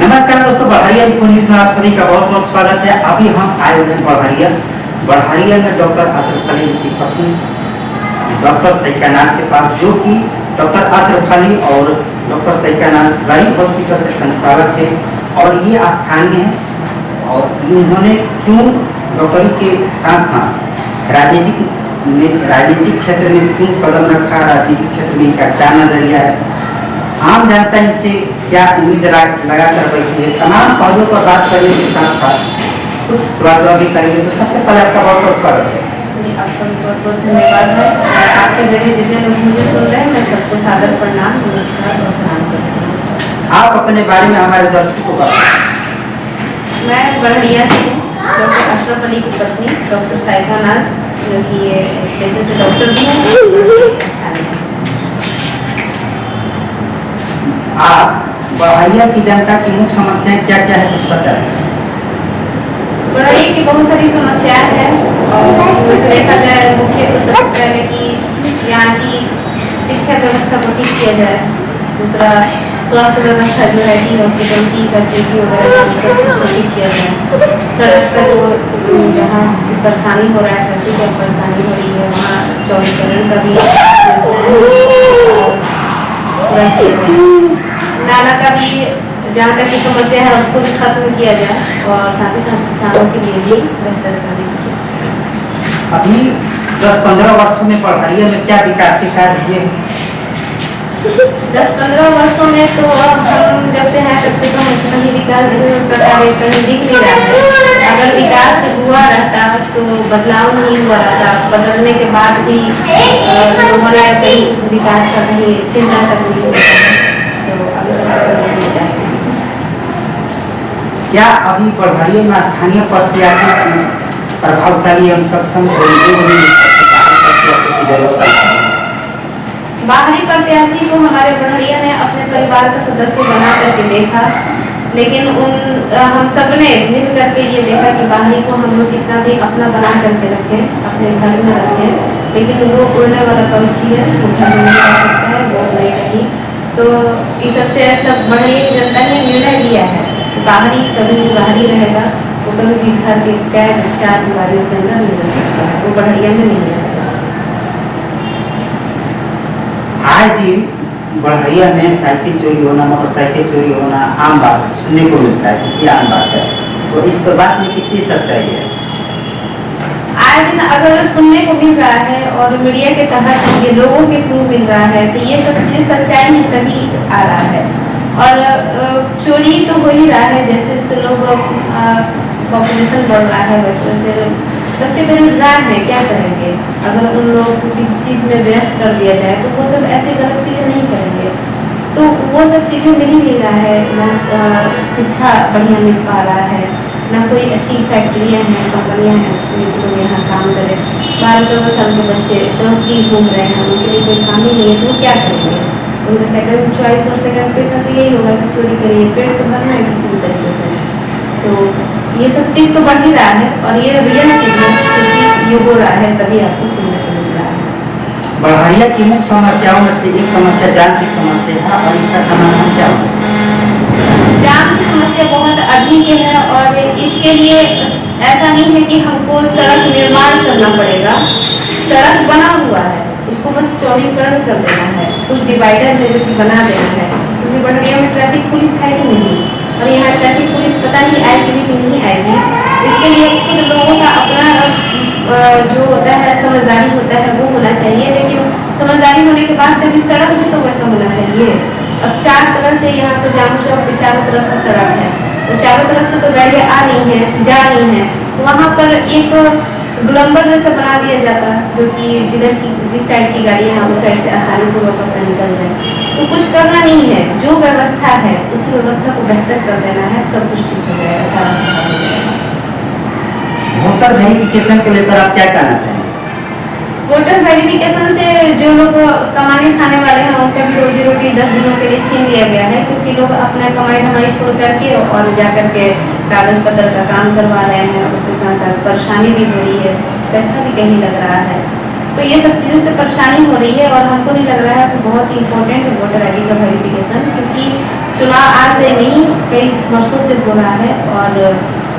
नमस्कार दोस्तों, बढ़ारिया न्यूज में आप सभी का बहुत बहुत स्वागत है। अभी हम आए हुए हैं बढ़ारिया में डॉक्टर अशरफ अली की पत्नी डॉक्टर सैकानाज के पास, जो कि डॉक्टर अशरफ अली और डॉक्टर सैकानाज गरीब हॉस्पिटल के संचालक थे और ये स्थानीय है। और उन्होंने क्यों डॉक्टरी के साथ साथ राजनीतिक क्षेत्र में क्यों कदम रखा, राजनीतिक क्षेत्र में इनका क्या नजरिया है, आम जनता इनसे क्या उम्मीद लगा कर बैठी है, तमाम पहलुओं पर बात करने के साथ साथ कुछ सवाल भी करेंगे। तो सबसे पहले आपका बहुत बहुत स्वागत है। आपका बहुत बहुत धन्यवाद है। आपके जरिए जितने लोग मुझे सुन रहे हैं, मैं सबको सादर प्रणाम नमस्कार और सलाम करती हूँ। आप अपने बारे में हमारे दर्शकों को बताएं। मैं बढ़िया से हूँ, डॉक्टर अशरफ अली की पत्नी डॉक्टर सैकानाज, जो कि ये पेशे से डॉक्टर भी हैं। आप बढ़ारिया की जनता की मुख्य समस्याएं क्या क्या है, कुछ बताएं। बढ़ारिया की बहुत सारी समस्याएं हैं और वैसे देखा जाए मुख्य तो सबसे पहले कि यहाँ की शिक्षा व्यवस्था को ठीक किया जाए। दूसरा, स्वास्थ्य व्यवस्था जो है कि हॉस्पिटल की फैसिलिटी वगैरह सब चीज़ को ठीक किया जाए। सड़क का जो जहाँ परेशानी हो रहा है, ट्रैफिक की परेशानी हो रही है, वहाँ चौड़ीकरण का भी नाला का भी जहाँ तक की समस्या है उसको भी खत्म किया जाए और साथ ही साथ किसानों के लिए भी बेहतर करने की कोशिश करें। अभी 10-15 वर्षों में बढ़ारिया में क्या विकास के कार्य हुए? 10-15 वर्षों में तो हम जब से हैं तब से तो हम कहीं विकास का कार्य कहीं दिख नहीं रहा है। अगर विकास हुआ रहता तो बदलाव नहीं हुआ रहता, बदलने के बाद भी लोगों ने कहीं विकास का कहीं चिंता तक नहीं होता। क्या अभी बढ़ारिया में स्थानीय प्रत्याशी प्रभावशाली एवं सक्षम बाहरी प्रत्याशी को हमारे बढ़िया ने अपने परिवार का सदस्य बना करके देखा, लेकिन हम सब ने मिल करके ये देखा कि बाहरी को हम लोग कितना भी अपना बना करके रखें, अपने घर में रखें, लेकिन वो उड़ने वाला पंछी है, वो घर में नहीं रह सकता है, वो नहीं कहीं। तो इस सबसे सब बढ़िया की जनता ने निर्णय लिया है कि बाहरी कभी भी बाहरी रहेगा, वो कभी भी घर के कैद 4 दीवारियों के अंदर नहीं रह सकता है, वो बढ़िया में नहीं रहेगा। आए दिन बढ़ारिया में साइकिल चोरी होना, मोटरसाइकिल चोरी होना आम बात सुनने को मिलता है, ये आम बात है। तो इस पर बात में कितनी सच्चाई है? आए दिन अगर सुनने को मिल रहा है और मीडिया के तहत ये लोगों के थ्रू मिल रहा है, तो ये सब चीज़ें सच्चाई ही तभी आ रहा है। और चोरी तो हो ही रहा है, जैसे जैसे लोग पॉपुलेशन बढ़ रहा है वैसे वैसे बच्चे बेरोजगार हैं, क्या करेंगे? अगर उन लोगों को किसी चीज़ में व्यस्त कर दिया जाए तो वो सब ऐसी गलत चीज़ें नहीं करेंगे। तो वो सब चीज़ें मिल ही नहीं रहा है, ना शिक्षा बढ़िया मिल पा रहा है, ना कोई अच्छी फैक्ट्रियाँ हैं, कंपनियाँ हैं जिसमें जो लोग यहाँ काम करें। 12-14 साल के बच्चे एकदम फ्री घूम रहे हैं, उनके लिए कोई काम ही नहीं है, तो वो क्या करेंगे? उनका सेकंड चॉइस और सेकंड पेशा तो यही होगा कि चोरी करिए, पेड़ तो भरना है किसी भी तरीके से। तो ये सब चीज़ तो बढ़ ही रहा है और ये रियल चीज़ है, क्योंकि ये हो रहा है तभी आपको सुनने को मिल रहा है। बढ़ारिया की मुख्य समस्याओं में से एक समस्या जाम की समस्या है और इसका समाधान क्या होगा? जाम की समस्या बहुत अधिक है और इसके लिए ऐसा नहीं है कि हमको सड़क निर्माण करना पड़ेगा, सड़क बना हुआ है, उसको बस चौड़ीकरण कर देना है, कुछ डिवाइडर है जो कि बना देना है, क्योंकि बढ़िया में ट्रैफिक पुलिस है ही नहीं और यहाँ ट्रैफिक पुलिस पता नहीं आएगी भी कि नहीं आएगी। इसके लिए खुद लोगों का अपना जो होता है समझदारी होता है वो होना चाहिए, लेकिन समझदारी होने के बाद से भी सड़क भी तो वैसा होना चाहिए। अब 4 तरह से यहाँ पर जामू चौक पे चारों तरफ से सड़क है, तो चारों तरफ से तो गाड़ियाँ आ रही हैं, जा रही हैं, तो वहाँ पर एक ग्लम्बर जैसा बना दिया जाता है, जो कि जिस साइड की गाड़ियाँ हैं उस साइड से आसानी पूर्वक अपना निकल जाए। तो कुछ करना नहीं है, जो व्यवस्था है उसी व्यवस्था को बेहतर कर देना है, सब कुछ ठीक हो जाएगा, सारा सुधार हो जाएगा। वोटर वेरिफिकेशन को लेकर आप क्या कहना चाहेंगे? वोटर वेरिफिकेशन से जो लोग कमाने खाने वाले हैं उनका भी रोजी रोटी 10 दिनों के लिए छीन लिया गया है, क्योंकि लोग अपना कमाई धमाई छोड़ करके और जा करके कागज पत्र का काम करवा रहे हैं, उसके साथ साथ परेशानी भी हो रही है, पैसा भी कहीं लग रहा है। तो ये सब चीज़ों से परेशानी हो रही है और हमको नहीं लग रहा है कि बहुत ही इम्पोर्टेंट है वोटर ID का वेरिफिकेशन, क्योंकि चुनाव आज से नहीं कई हो रहा है और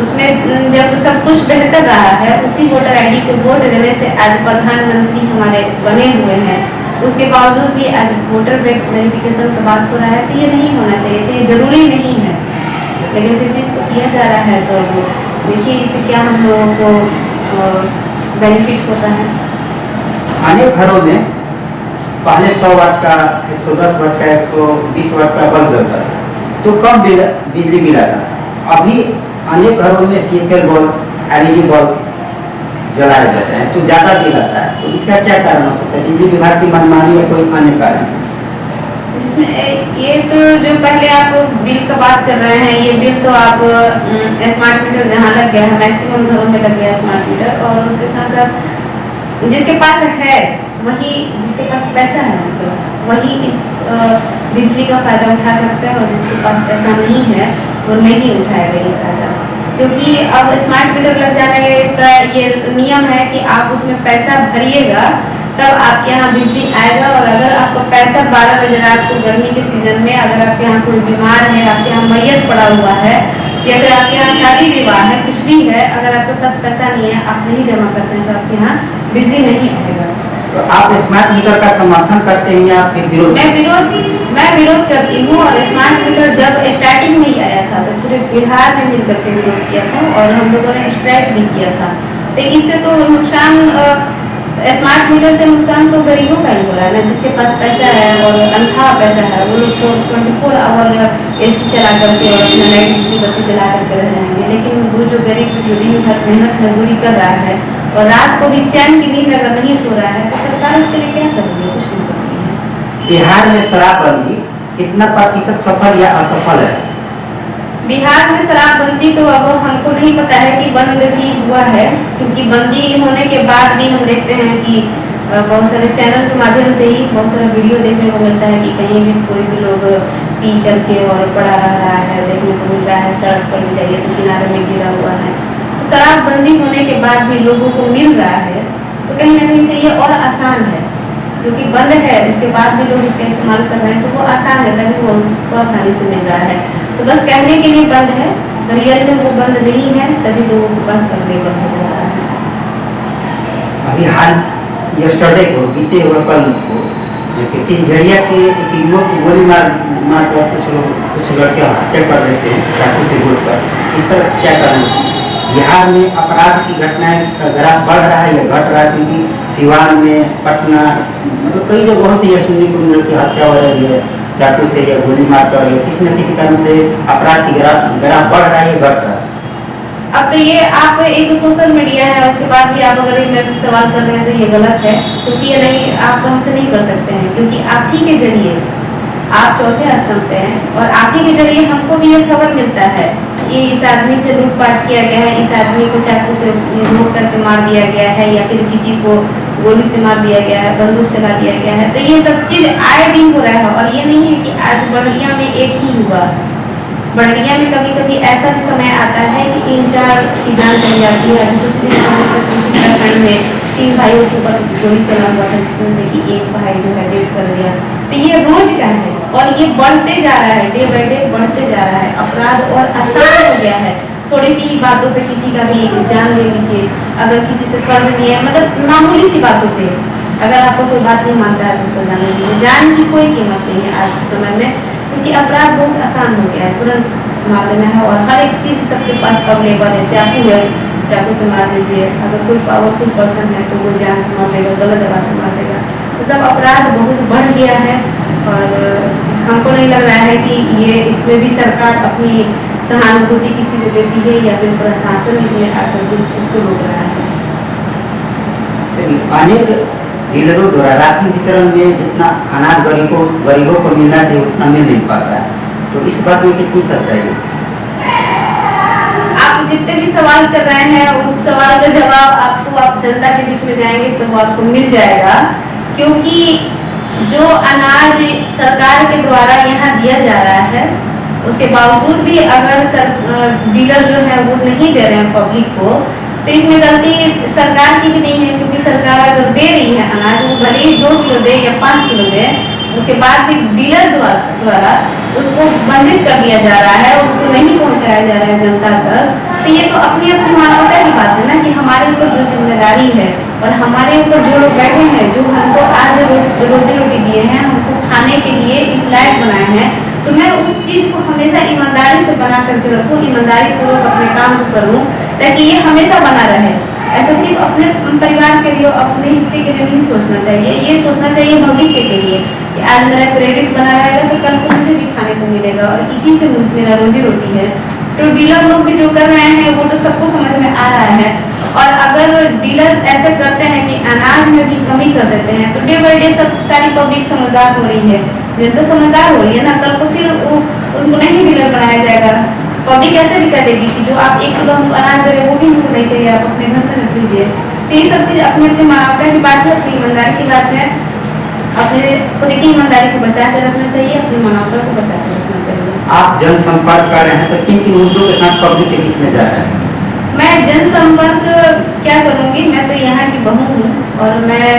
उसमें जब सब कुछ बेहतर रहा है, उसी वोटर आईडी को वोट देने से आज प्रधानमंत्री हमारे बने हुए हैं, उसके बावजूद भी आज वोटर वेरिफिकेशन का बात हो रहा है। तो ये नहीं होना चाहिए था, ये जरूरी नहीं है, लेकिन फिर भी इसको किया जा रहा है। तो देखिए इससे क्या हम लोगों को बेनिफिट होता है। अनेक घरों में पहले 100 वाट का, 110 वाट का, 120 वाट का बल्ब जलता था, तो कम बिजली बिल आता था। अभी अनेक घरों में CFL बल्ब, LED बल्ब जलाया जाता है, तो ज़्यादा बिल आता है। तो इसका क्या कारण हो सकता है? बिजली विभाग की मनमानी या कोई अन्य कारण? जिसमें ये तो जो पहले आप बिल का बात कर रहे हैं, ये बिल तो आप स्मार्ट मीटर जहाँ लग गया है, मैक्सिमम घरों में लग गया स्मार्ट मीटर, और उसके साथ साथ जिसके पास है वही, जिसके पास पैसा है मतलब वही इस बिजली का फायदा उठा सकता है, और जिसके पास पैसा नहीं है वो नहीं उठाएगा ये फायदा। क्योंकि अब स्मार्ट मीटर लग जाने का ये नियम है कि आप उसमें पैसा भरिएगा तब आपके यहाँ बिजली आएगा। और अगर आपका पैसा 12 बजे रात को गर्मी के सीजन में अगर आपके यहाँ कोई बीमार है, आपके यहाँ मैयत पड़ा हुआ है, या फिर आपके यहाँ शादी विवाह है, कुछ भी है, अगर आपके पास पैसा नहीं है, आप नहीं जमा करते हैं, तो आपके यहाँ बिजली नहीं आएगा। तो आप स्मार्ट मीटर का समर्थन करते हैं या फिर विरोध? मैं विरोध करती हूँ। और स्मार्ट मीटर जब स्टार्टिंग में ही आया था तो पूरे बिहार में मिलकर के विरोध किया था, और हम लोगों ने स्ट्राइक भी किया था। तो इससे तो नुकसान, स्मार्ट मीटर से नुकसान तो गरीबों का ही हो रहा है ना, जिसके पास पैसा है और अनथा पैसा है, वो लोग तो 24 आवर AC चला करके और अपना लाइट बिजली बत्ती चला करके रह जाएंगे। लेकिन वो जो गरीब जो दिन भर मेहनत मजदूरी कर रहा है और रात को भी चैन की नींद अगर नहीं सो रहा है, तो सरकार उसके लिए क्या कर रही है? कुछ नहीं कर रही है। बिहार में शराबबंदी कितना प्रतिशत सफल या असफल है? बिहार में शराबबंदी तो अब हमको नहीं पता है कि बंद भी हुआ है, क्योंकि बंदी होने के बाद भी हम देखते हैं कि बहुत सारे चैनल के माध्यम से ही बहुत सारा वीडियो देखने को मिलता है कि कहीं भी कोई भी लोग पी करके और पड़ा रहा है, देखने को मिल रहा है, सड़क पर भी जाइए तो किनारे में गिरा हुआ है। तो शराबबंदी होने के बाद भी लोगों को मिल रहा है, तो कहीं ना कहीं से ये और आसान है, क्योंकि बंद है उसके बाद भी लोग इसका इस्तेमाल कर रहे हैं, तो वो आसान है, तभी वो उसको आसानी से मिल रहा है। तो बस कहने के लिए बंद है, रियल में वो बंद नहीं है, तभी लोगों के पास अवेलेबल हो रहा है। अभी हाल यस्टरडे को, बीते हुए कल को, तीन भेड़िया के एक युवक को गोली मार कर कुछ लड़के हत्या कर रहे थे चाकू से गोल पर। इस पर क्या करना? बिहार में अपराध की घटनाएं का ग्राफ बढ़ रहा है या घट रहा है? क्योंकि सिवान में, पटना, मतलब कई जगहों से यह सुनने को मिल रही है हत्या हो रही है चाकू से या गोली मारकर, या किसी न किसी कारण से अपराध की ग्राफ बढ़ रहा है या घट रहा है? अब तो ये आप एक सोशल मीडिया है, उसके बाद भी आप अगर मेरे से सवाल कर रहे हैं तो ये गलत है, क्योंकि ये नहीं, आप हमसे नहीं कर सकते हैं, क्योंकि आप ही के जरिए, आप चौथे स्तंभ पे हैं और आप ही के जरिए हमको भी ये खबर मिलता है कि इस आदमी से लूटपाट किया गया है, इस आदमी को चाकू से घोंप करके मार दिया गया है, या फिर किसी को गोली से मार दिया गया है, बंदूक चला दिया गया है। तो ये सब चीज़ आए दिन हो रहा है, और ये नहीं है कि आज बड़िया में एक ही हुआ। बड़िया में कभी कभी ऐसा भी समय आता है कि 3-4 की जान चली जाती है। अभी कुछ दिन उत्तराखंड में 3 भाइयों के ऊपर गोली चला हुआ था, जिसमें से कि एक भाई जो है डेथ कर गया। तो ये रोज का है और ये बढ़ते जा रहा है, डे बाई डे बढ़ते जा रहा है। अपराध और आसान हो गया है, थोड़ी सी ही बातों पे किसी का भी जान ले लीजिए। अगर किसी से कर्ज नहीं है, मतलब मामूली सी बातों पे अगर आपको कोई बात नहीं मानता है तो उसको जान ले लीजिए। जान की कोई कीमत नहीं है आज के समय में, क्योंकि अपराध बहुत आसान हो गया है, तुरंत मार देना है और हर एक चीज़ सबके पास अवेलेबल है। चाकू है, चाकू से मार दीजिए। अगर कोई पावरफुल पर्सन है तो वो जान से मार देगा, गलत बात में मार देगा। मतलब अपराध बहुत बढ़ गया है और हमको नहीं लग रहा है कि ये इसमें भी सरकार अपनी सहानुभूति किसी को देती है या फिर प्रशासन इसमें आकर इस चीज़ को रोक रहा है। अनेक डीलरों द्वारा राशन वितरण में जितना अनाज गरीबों को मिलना चाहिए उतना मिल नहीं पाता है, तो इस बात में कितनी सच्चाई है? आप जितने भी सवाल कर रहे हैं उस सवाल का जवाब आपको, आप जनता के बीच में जाएंगे तो वो आपको मिल जाएगा, क्योंकि जो अनाज सरकार के द्वारा यहाँ दिया जा रहा है उसके बावजूद भी अगर डीलर जो है वो नहीं दे रहे हैं पब्लिक को, तो इसमें गलती सरकार की भी नहीं है। क्योंकि सरकार अगर दे रही है अनाज, वो भले ही 2 किलो दे या 5 किलो दे, उसके बाद भी डीलर द्वारा उसको बंधित कर दिया जा रहा है, उसको नहीं पहुंचाया पहुंचाया जा रहा है जनता तक, तो ये तो अपनी अपनी मानवता की बात है ना कि हमारे ऊपर जो जिम्मेदारी है और हमारे ऊपर जो लोग बैठे हैं, जो हमको आज रोजी रोटी दिए हैं, हमको खाने के लिए इस लायक बनाए हैं, तो मैं उस चीज़ को हमेशा ईमानदारी से बना करके रखूँ, ईमानदारी पूर्वक अपने काम को करूँ, ताकि ये हमेशा बना रहे। ऐसा सिर्फ अपने परिवार के लिए, अपने हिस्से के लिए नहीं सोचना चाहिए, ये सोचना चाहिए भविष्य के लिए कि आज मेरा क्रेडिट बना रहेगा तो कल को मुझे भी खाने को मिलेगा, और इसी से मेरा रोजी रोटी है। तो डीलर लोग भी जो कर रहे हैं वो तो सबको समझ में आ रहा है, और अगर डीलर ऐसे करते हैं कि अनाज में भी कमी कर देते हैं, तो डे बाई डे सब सारी पब्लिक समझदार हो रही है, जनता समझदार हो रही है ना, कल को फिर उनको नहीं डीलर बनाया जाएगा। पब्लिक ऐसे भी कह देगी कि जो आप 1 किलो हमको अनाज दे रहे वो भी हमको नहीं चाहिए, आप अपने घर में रख लीजिए। तो ये सब चीज़ अपने अपने मानवता की बात है, अपनी ईमानदारी की बात है, अपने खुद की ईमानदारी को बचा के रखना चाहिए, अपनी मानवता को बचा के रखना चाहिए। आप जनसंपर्क कर रहे हैं तो किन किन मुद्दों के साथ पब्लिक के बीच में जा रहे हैं? मैं जनसंपर्क क्या करूँगी, मैं तो यहाँ की बहू हूँ और मैं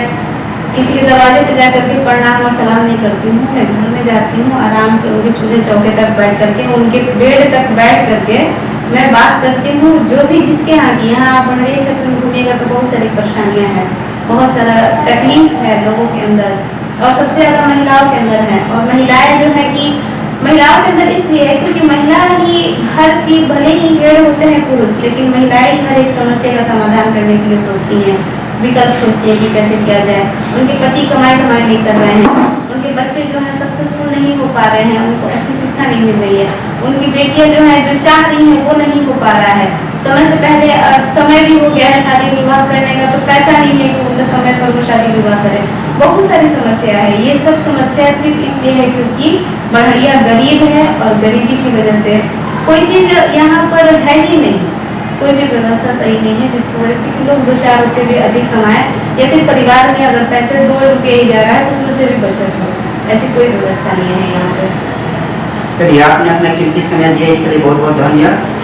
किसी के दरवाजे पे जा करके प्रणाम और सलाम नहीं करती हूँ। मैं घर में जाती हूँ, आराम से उनके चूल्हे चौके तक बैठ करके, उनके बेड तक बैठ करके मैं बात करती हूँ। जो भी जिसके यहाँ की, यहाँ आप बड़े क्षेत्र में घूमिएगा तो बहुत सारी परेशानियाँ हैं, बहुत सारा तकलीफ है लोगों के अंदर, और सबसे ज़्यादा महिलाओं के अंदर है। और महिलाएं जो है कि महिलाओं के अंदर इसलिए है क्योंकि महिला ही घर की, भले ही पेड़ होते हैं पुरुष, लेकिन महिलाएं हर एक समस्या का समाधान करने के लिए सोचती हैं, विकल्प सोचती है कि कैसे किया जाए। उनके पति कमाई नहीं कर रहे हैं, उनके बच्चे जो है सक्सेसफुल नहीं हो पा रहे हैं, उनको अच्छी शिक्षा नहीं मिल रही है, उनकी बेटियां जो है जो चाह रही हैं वो नहीं हो पा रहा है, समय से पहले समय भी हो गया है शादी विवाह करने का, तो पैसा नहीं है कि उनके समय पर वो शादी विवाह करें। बहुत सारी समस्या है। ये सब समस्या सिर्फ इसलिए है क्योंकि बढ़िया गरीब है, और गरीबी की वजह से कोई चीज़ यहाँ पर है ही नहीं, कोई भी व्यवस्था सही नहीं है, जिसकी वजह से कि लोग 2-4 रुपये भी अधिक कमाएं, या फिर परिवार में अगर पैसे 2 रुपये ही जा रहा है तो उसमें से भी बचत हो, ऐसी कोई व्यवस्था नहीं है यहाँ पे। चलिए, आपने अपना कीमती समय दिया, इसके लिए बहुत बहुत धन्यवाद।